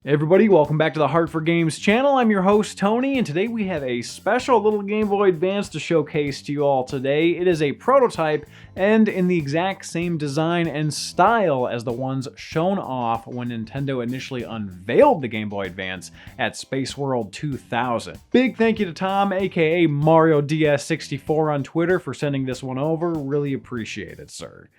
Hey everybody, welcome back to the Hard4Games channel. I'm your host, Tony, and today we have a special little Game Boy Advance to showcase to you all today. It is a prototype and in the exact same design and style as the ones shown off when Nintendo initially unveiled the Game Boy Advance at Space World 2000. Big thank you to Tom, aka Mario DS64 on Twitter, for sending this one over. Really appreciate it, sir.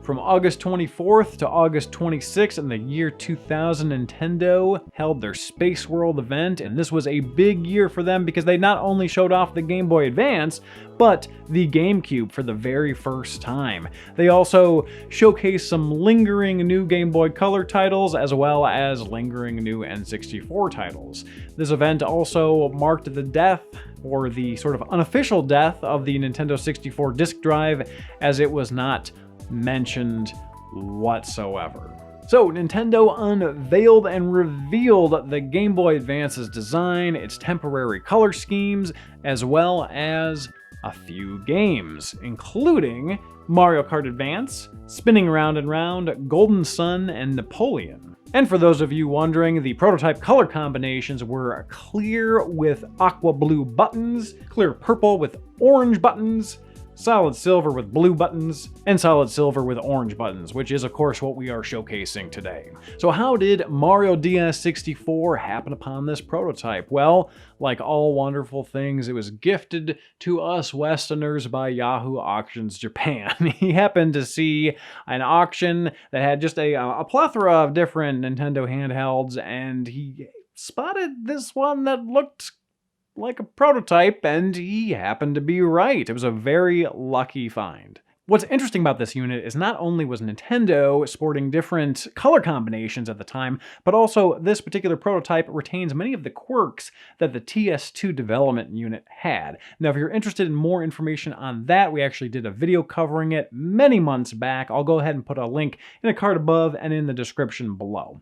From August 24th to August 26th in the year 2000, Nintendo held their Space World event, and this was a big year for them because they not only showed off the Game Boy Advance, but the GameCube for the very first time. They also showcased some lingering new Game Boy Color titles, as well as lingering new N64 titles. This event also marked the death, or the sort of unofficial death, of the Nintendo 64 disk drive, as it was not mentioned whatsoever. So Nintendo unveiled and revealed the Game Boy Advance's design, its temporary color schemes, as well as a few games, including Mario Kart Advance, Spinning Round and Round, Golden Sun, and Napoleon. And for those of you wondering, the prototype color combinations were clear with aqua blue buttons, clear purple with orange buttons, solid silver with blue buttons, and solid silver with orange buttons, which is of course what we are showcasing today. So how did Mario DS64 happen upon this prototype? Well, like all wonderful things, it was gifted to us Westerners by Yahoo Auctions Japan. He happened to see an auction that had just a plethora of different Nintendo handhelds, and he spotted this one that looked like a prototype, and he happened to be right. It was a very lucky find. What's interesting about this unit is not only was Nintendo sporting different color combinations at the time, but also this particular prototype retains many of the quirks that the TS2 development unit had. Now, if you're interested in more information on that, we actually did a video covering it many months back. I'll go ahead and put a link in a card above and in the description below.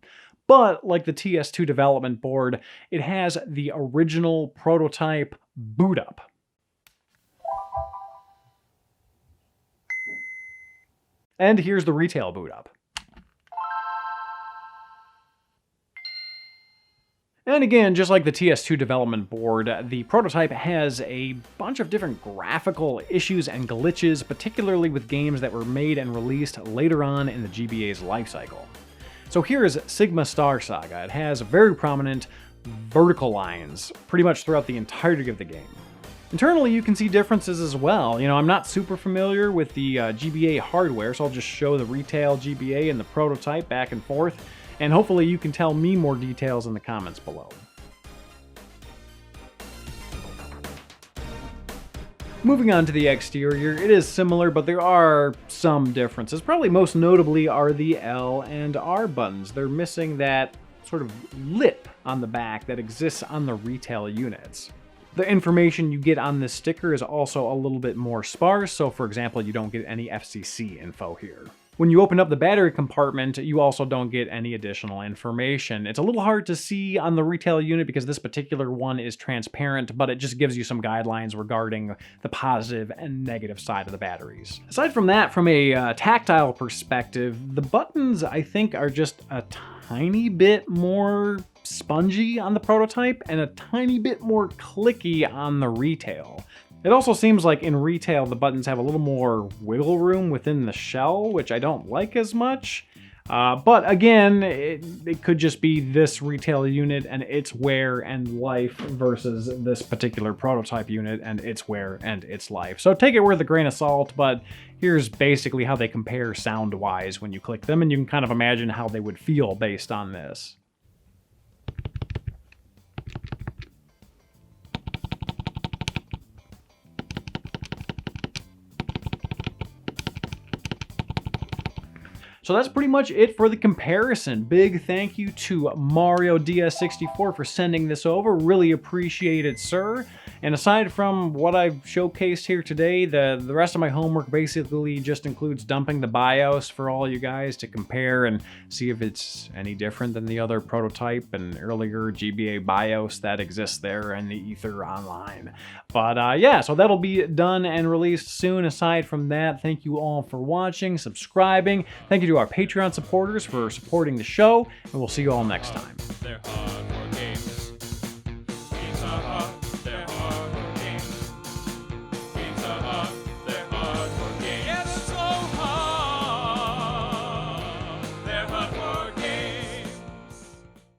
But like the TS2 development board, it has the original prototype boot up. And here's the retail boot up. And again, just like the TS2 development board, the prototype has a bunch of different graphical issues and glitches, particularly with games that were made and released later on in the GBA's lifecycle. So here is Sigma Star Saga. It has very prominent vertical lines pretty much throughout the entirety of the game. Internally, you can see differences as well. You know, I'm not super familiar with the GBA hardware, so I'll just show the retail GBA and the prototype back and forth, and hopefully you can tell me more details in the comments below. Moving on to the exterior, it is similar, but there are some differences. Probably most notably are the L and R buttons. They're missing that sort of lip on the back that exists on the retail units. The information you get on this sticker is also a little bit more sparse, so for example, you don't get any FCC info here. When you open up the battery compartment, you also don't get any additional information. It's a little hard to see on the retail unit because this particular one is transparent, but it just gives you some guidelines regarding the positive and negative side of the batteries. Aside from that, from a tactile perspective, the buttons I think are just a tiny bit more spongy on the prototype and a tiny bit more clicky on the retail. It also seems like in retail the buttons have a little more wiggle room within the shell, which I don't like as much. But again, it could just be this retail unit and its wear and life versus this particular prototype unit and its wear and its life. So take it with a grain of salt, but here's basically how they compare sound-wise when you click them, and you can kind of imagine how they would feel based on this. So that's pretty much it for the comparison. Big thank you to Mario DS64 for sending this over. Really appreciate it, sir. And aside from what I've showcased here today, the rest of my homework basically just includes dumping the BIOS for all you guys to compare and see if it's any different than the other prototype and earlier GBA BIOS that exists there in the ether online. But yeah, so that'll be done and released soon. Aside from that, thank you all for watching, subscribing. Thank you to to our Patreon supporters for supporting the show, and we'll see you all next time. They're hard.